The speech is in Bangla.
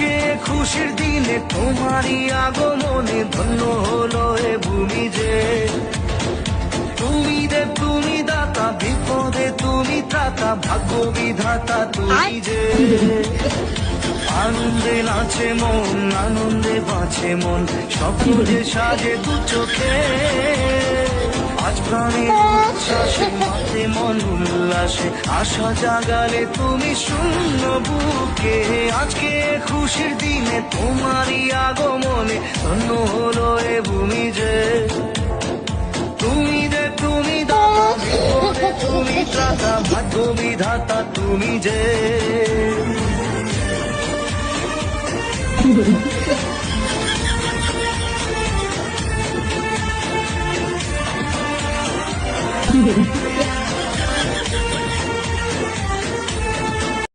আজকে খুশির দিনে তোমারই আগমনে ধন্য হলো এ ভূমি যে। তুমি দেব তুমি দাতা, বিপদে তুমি ত্রাতা, ভাগ্য বিধাতা তুমি যে। আনন্দে নাচে মন, আনন্দে বাঁচে মন, স্বপ্ন যে সাজে দু চোখে। আজ প্রাণের উচ্ছ্বাসে মাতে মন উল্লাসে, আশা জাগালে তুমি শূন্য বুকে। আজকে খুশির দিনে তোমারই আগমনে ধন্য হলো এ ভূমি যে। তুমি যে তুমি দাতা, বিপদে তুমি ত্রাতা, ভাগ্য বিধাতা তুমি যে।